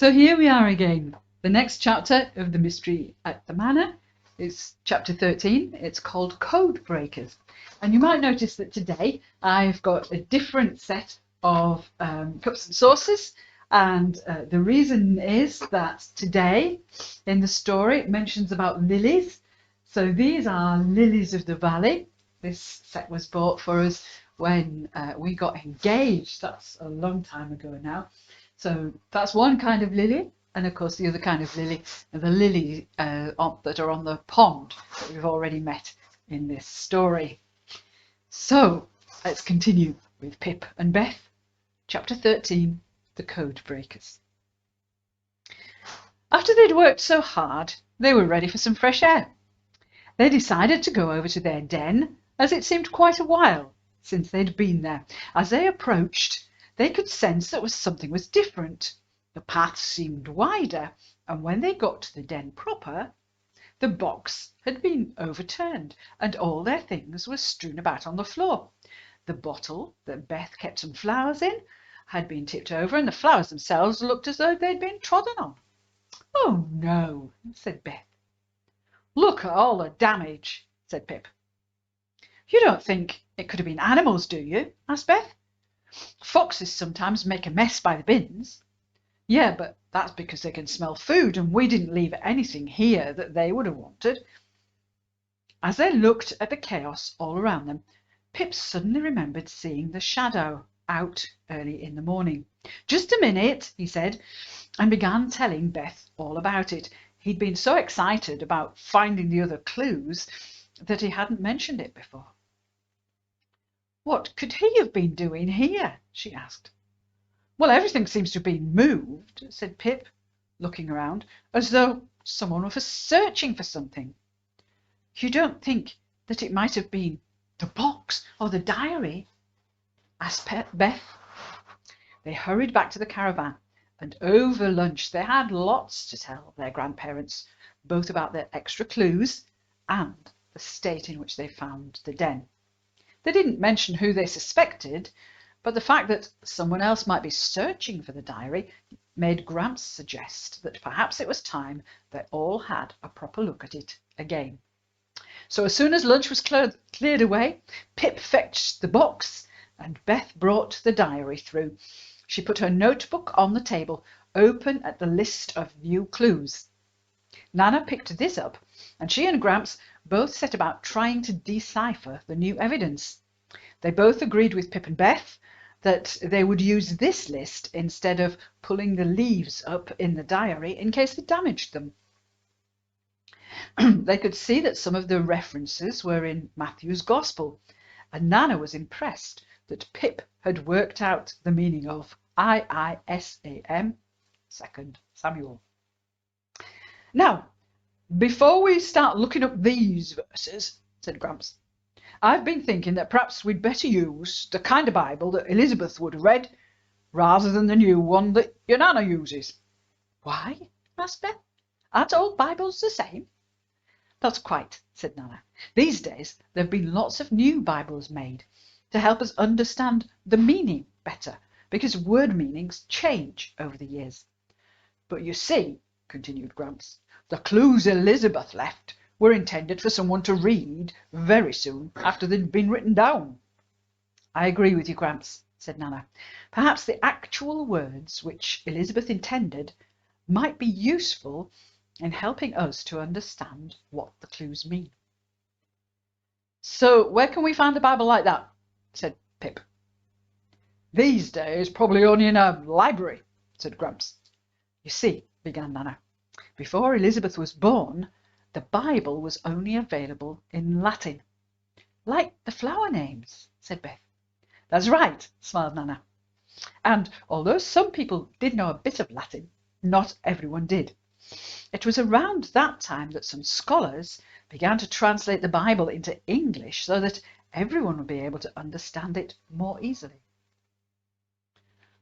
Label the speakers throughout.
Speaker 1: So here we are again. The next chapter of the Mystery at the Manor is chapter 13. It's called Code Breakers. And you might notice that today I've got a different set of cups and saucers. And the reason is that today in the story it mentions about lilies. So these are lilies of the valley. This set was bought for us when we got engaged. That's a long time ago now. So that's one kind of lily, and of course the other kind of lily are the lilies that are on the pond that we've already met in this story. So let's continue with Pip and Beth, chapter 13, The Code Breakers. After they'd worked so hard, they were ready for some fresh air. They decided to go over to their den, as it seemed quite a while since they'd been there. As they approached, they could sense that something was different. The path seemed wider, and when they got to the den proper, the box had been overturned, and all their things were strewn about on the floor. The bottle that Beth kept some flowers in had been tipped over, and the flowers themselves looked as though they'd been trodden on. "Oh no," said Beth. "Look at all the damage," said Pip. "You don't think it could have been animals, do you?" asked Beth. "Foxes sometimes make a mess by the bins." "Yeah, but that's because they can smell food, and we didn't leave anything here that they would have wanted." As they looked at the chaos all around them, Pip suddenly remembered seeing the shadow out early in the morning. "Just a minute," he said, and began telling Beth all about it. He'd been so excited about finding the other clues that he hadn't mentioned it before. "What could he have been doing here?" she asked. "Well, everything seems to have been moved," said Pip, looking around, "as though someone were searching for something." "You don't think that it might have been the box or the diary?" asked Beth. They hurried back to the caravan, and over lunch they had lots to tell their grandparents, both about their extra clues and the state in which they found the den. They didn't mention who they suspected, but the fact that someone else might be searching for the diary made Gramps suggest that perhaps it was time they all had a proper look at it again. So as soon as lunch was cleared away, Pip fetched the box and Beth brought the diary through. She put her notebook on the table, open at the list of new clues. Nana picked this up, and she and Gramps both set about trying to decipher the new evidence. They both agreed with Pip and Beth that they would use this list instead of pulling the leaves up in the diary in case they damaged them. They could see that some of the references were in Matthew's Gospel, and Nana was impressed that Pip had worked out the meaning of IISAM, 2 Samuel. "Now, before we start looking up these verses," said Gramps, "I've been thinking that perhaps we'd better use the kind of Bible that Elizabeth would have read rather than the new one that your Nana uses." "Why?" asked Beth. "Aren't all Bibles the same?" "Not quite," said Nana. "These days there have been lots of new Bibles made to help us understand the meaning better, because word meanings change over the years. But you see," continued Gramps, "the clues Elizabeth left were intended for someone to read very soon after they'd been written down." "I agree with you, Gramps," said Nana. "Perhaps the actual words which Elizabeth intended might be useful in helping us to understand what the clues mean." "So where can we find a Bible like that?" said Pip. "These days probably only in a library," said Gramps. "You see," began Nana, "before Elizabeth was born, the Bible was only available in Latin." "Like the flower names," said Beth. "That's right," smiled Nana. "And although some people did know a bit of Latin, not everyone did. It was around that time that some scholars began to translate the Bible into English so that everyone would be able to understand it more easily."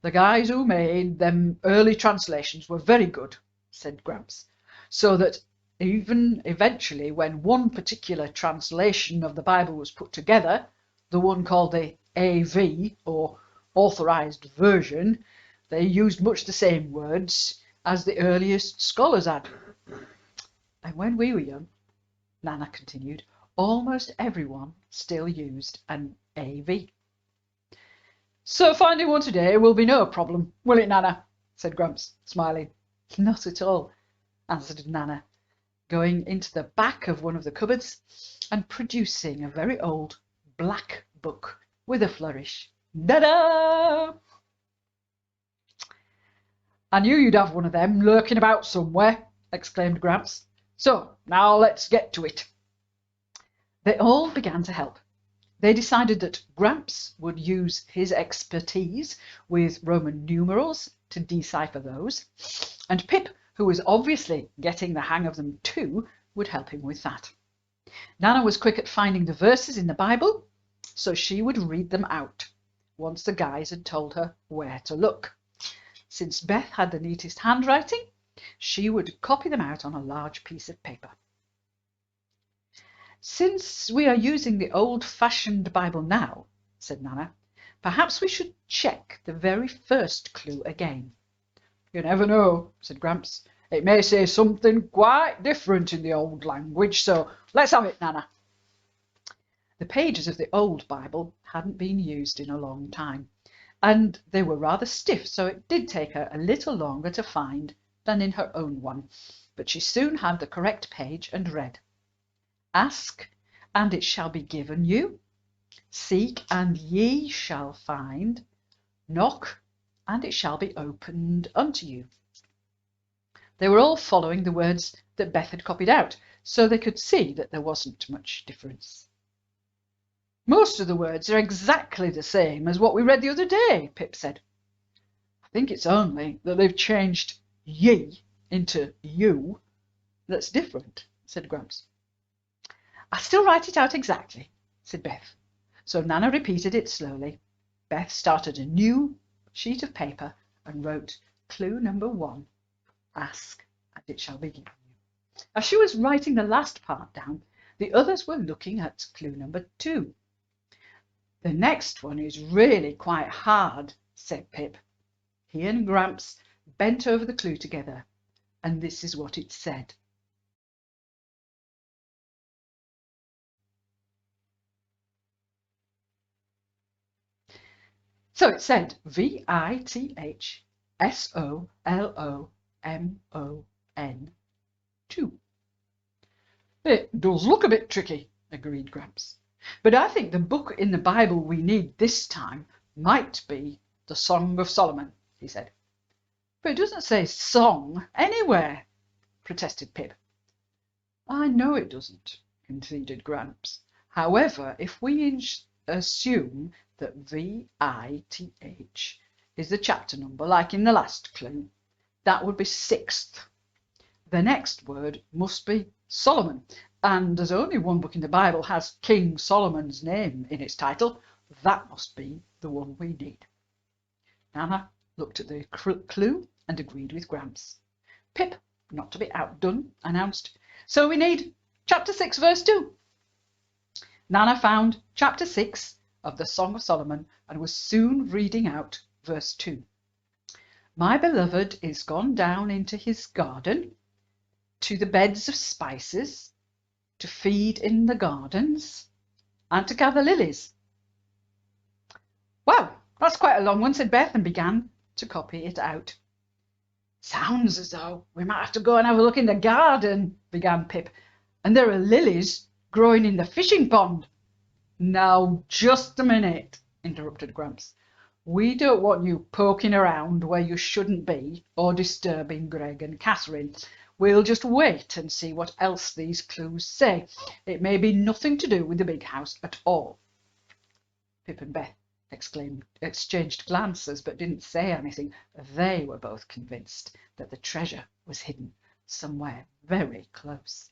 Speaker 1: "The guys who made them early translations were very good," said Gramps, "so that even eventually when one particular translation of the Bible was put together, the one called the AV, or Authorized Version, they used much the same words, as the earliest scholars had. And when we were young, Nana continued, almost everyone still used an AV. So finding one today will be no problem, will it, Nana? Said Grumps, smiling. Not at all, answered Nana, going into the back of one of the cupboards and producing a very old black book with a flourish. Da-da! I knew you'd have one of them lurking about somewhere, exclaimed Gramps. So, now let's get to it. They all began to help. They decided that Gramps would use his expertise with Roman numerals to decipher those, and Pip, who was obviously getting the hang of them too, would help him with that. Nana was quick at finding the verses in the Bible, so she would read them out once the guys had told her where to look. Since Beth had the neatest handwriting, she would copy them out on a large piece of paper. Since we are using the old-fashioned Bible now, said Nana, perhaps we should check the very first clue again. You never know, said Gramps. It may say something quite different in the old language, so let's have it, Nana. The pages of the old Bible hadn't been used in a long time, and they were rather stiff, so it did take her a little longer to find than in her own one, but she soon had the correct page and read. Ask, and it shall be given you. Seek, and ye shall find. Knock, and it shall be opened unto you. They were all following the words that Beth had copied out, so they could see that there wasn't much difference. Most of the words are exactly the same as what we read the other day, Pip said. I think it's only that they've changed ye into you that's different, said Gramps. I still write it out exactly, said Beth. So Nana repeated it slowly. Beth started a new sheet of paper and wrote clue number 1, ask, and it shall be given you. As she was writing the last part down, the others were looking at clue number 2. The next one is really quite hard, said Pip. He and Gramps bent over the clue together, and this is what it said. So it said VITHSOLOMON 2. It does look a bit tricky, agreed Gramps. But I think the book in the Bible we need this time might be the Song of Solomon, he said. But it doesn't say song anywhere, protested Pip. I know it doesn't, conceded Gramps. However, if we assume that VITH is the chapter number, like in the last clue, that would be 6th. The next word must be Solomon, and as only one book in the Bible has King Solomon's name in its title, that must be the one we need. Nana looked at the clue and agreed with Gramps. Pip, not to be outdone, announced, so we need chapter 6, verse 2. Nana found chapter 6 of the Song of Solomon and was soon reading out verse 2. My beloved is gone down into his garden, to the beds of spices, to feed in the gardens, and to gather lilies. Wow, that's quite a long one, said Beth, and began to copy it out. Sounds as though we might have to go and have a look in the garden, began Pip, and there are lilies growing in the fishing pond. Now, just a minute, interrupted Gramps. We don't want you poking around where you shouldn't be or disturbing Greg and Catherine. We'll just wait and see what else these clues say. It may be nothing to do with the big house at all. Pip and Beth exchanged glances but didn't say anything. They were both convinced that the treasure was hidden somewhere very close.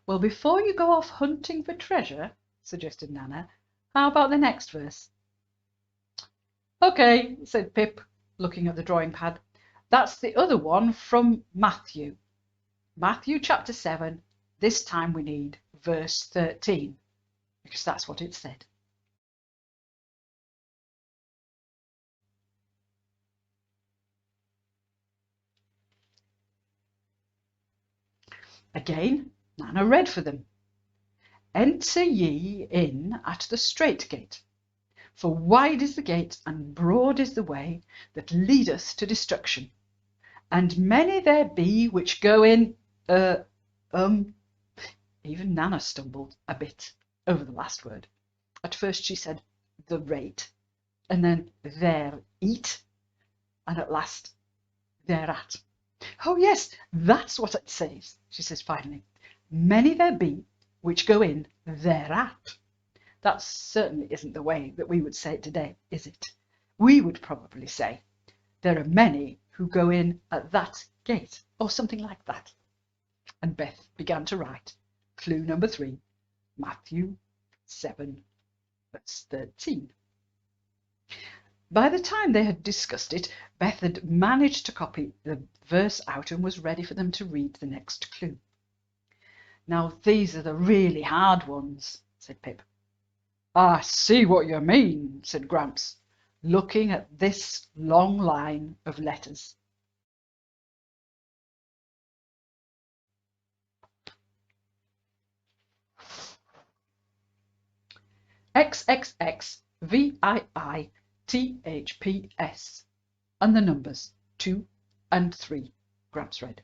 Speaker 1: Well, before you go off hunting for treasure, suggested Nana, how about the next verse? OK, said Pip, looking at the drawing pad. That's the other one from Matthew. Matthew chapter 7. This time we need verse 13, because that's what it said. Again, Nana read for them. Enter ye in at the strait gate, for wide is the gate and broad is the way that leadeth to destruction, and many there be which go in. Even Nana stumbled a bit over the last word. At first she said the rate, and then there eat, and at last thereat. Oh yes, that's what it says, she says finally. Many there be which go in thereat. That certainly isn't the way that we would say it today, is it? We would probably say, there are many who go in at that gate, or something like that. And Beth began to write clue number 3, Matthew 7, verse 13. By the time they had discussed it, Beth had managed to copy the verse out and was ready for them to read the next clue. Now these are the really hard ones, said Pip. I see what you mean, said Gramps, looking at this long line of letters. XXX VII THPS, and the numbers 2 and 3, Gramps read.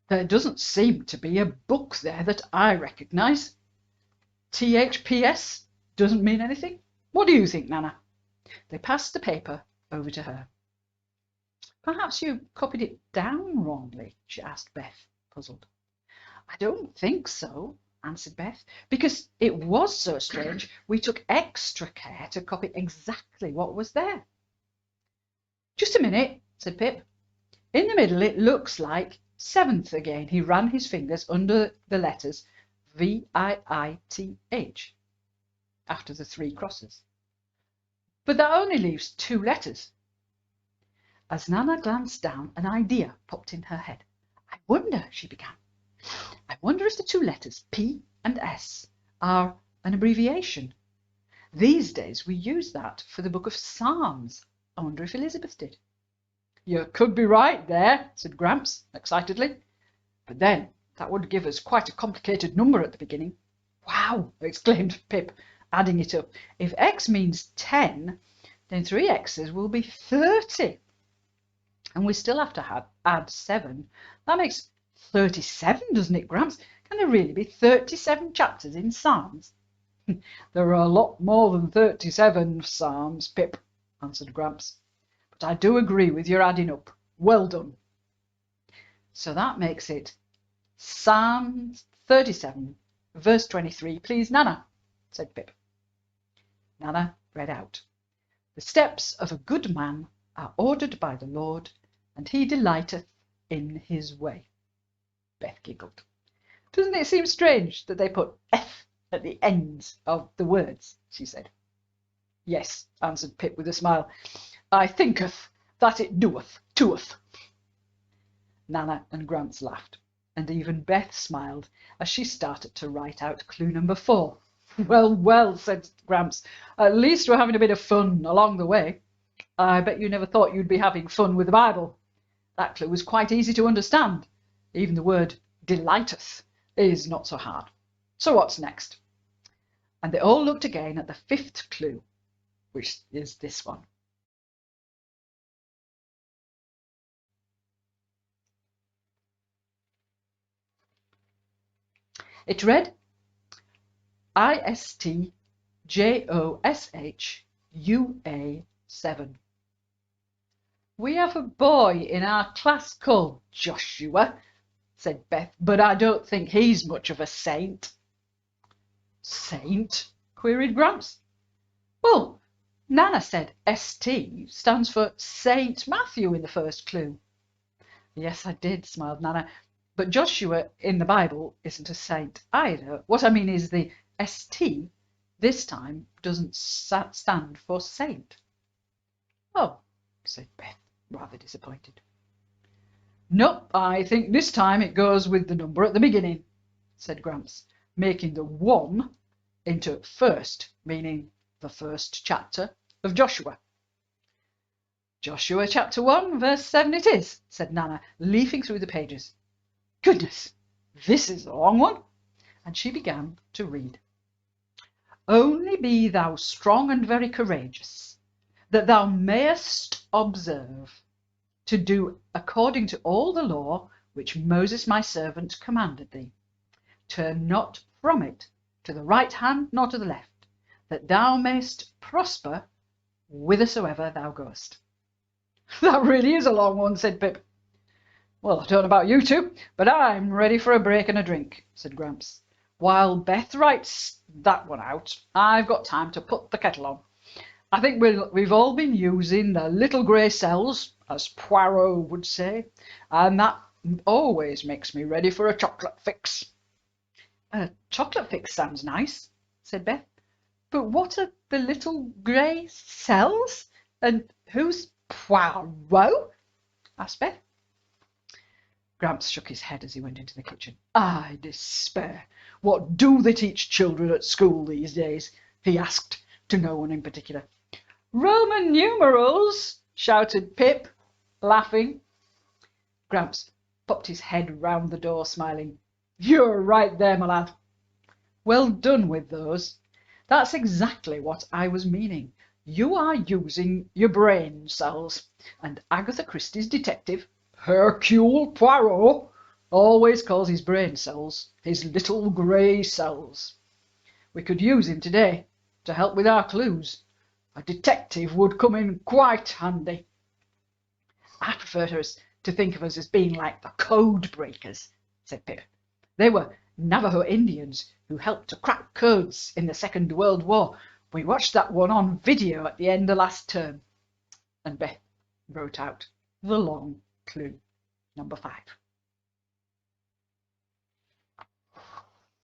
Speaker 1: There doesn't seem to be a book there that I recognise. THPS doesn't mean anything. What do you think, Nana? They passed the paper over to her. Perhaps you copied it down wrongly, she asked Beth, puzzled. I don't think so, answered Beth, because it was so strange we took extra care to copy exactly what was there. Just a minute, said Pip. In the middle it looks like 7th again. He ran his fingers under the letters VIITH after the 3 crosses. But that only leaves 2 letters. As Nana glanced down, an idea popped in her head. I wonder, she began, I wonder if the 2 letters P and S are an abbreviation. These days we use that for the book of Psalms. I wonder if Elizabeth did. You could be right there, said Gramps excitedly. But then that would give us quite a complicated number at the beginning. Wow, exclaimed Pip, adding it up. If X means 10, then 3 X's will be 30. And we still have to add 7. That makes 37, doesn't it, Gramps? Can there really be 37 chapters in Psalms? There are a lot more than 37 Psalms, Pip, answered Gramps. But I do agree with your adding up. Well done. So that makes it Psalm 37, verse 23. Please, Nana, said Pip. Nana read out. The steps of a good man are ordered by the Lord, and he delighteth in his way. Beth giggled. Doesn't it seem strange that they put F at the ends of the words, she said. Yes, answered Pip with a smile. I thinketh that it doeth toeth. Nana and Gramps laughed, and even Beth smiled as she started to write out clue number 4. Well, well, said Gramps, at least we're having a bit of fun along the way. I bet you never thought you'd be having fun with the Bible. That clue was quite easy to understand. Even the word delighteth is not so hard. So what's next? And they all looked again at the 5th clue, which is this one. It read ISTJOSHUA7. We have a boy in our class called Joshua, said Beth, but I don't think he's much of a saint. Saint? Queried Gramps. Well, Nana said ST stands for Saint Matthew in the first clue. Yes, I did, smiled Nana. But Joshua in the Bible isn't a saint either. What I mean is the ST this time doesn't stand for saint. Oh, said Beth, rather disappointed. Nope, I think this time it goes with the number at the beginning, said Gramps, making the 1 into first, meaning the first chapter of Joshua. Joshua chapter 1, verse 7 it is, said Nana, leafing through the pages. Goodness, This is a long one. And she began to read. Only be thou strong and very courageous, that thou mayest observe to do according to all the law which Moses my servant commanded thee. Turn not from it to the right hand nor to the left, that thou mayst prosper whithersoever thou goest. That really is a long one, said Pip. Well, I don't know about you two, but I'm ready for a break and a drink, said Gramps. While Beth writes that one out, I've got time to put the kettle on. I think we've all been using the little grey cells, as Poirot would say, and that always makes me ready for a chocolate fix. A chocolate fix sounds nice, said Beth. But what are the little grey cells? And who's Poirot? asked Beth. Gramps shook his head as he went into the kitchen. I despair. What do they teach children at school these days? He asked, to no one in particular. Roman numerals, shouted Pip, laughing. Gramps popped his head round the door, smiling. You're right there, my lad. Well done with those. That's exactly what I was meaning. You are using your brain cells, and Agatha Christie's detective, Hercule Poirot, always calls his brain cells his little grey cells. We could use him today to help with our clues. A detective would come in quite handy. I prefer to think of us as being like the code breakers, said Pip. They were Navajo Indians who helped to crack codes in the Second World War. We watched that one on video at the end of last term. And Beth wrote out the long clue, number 5.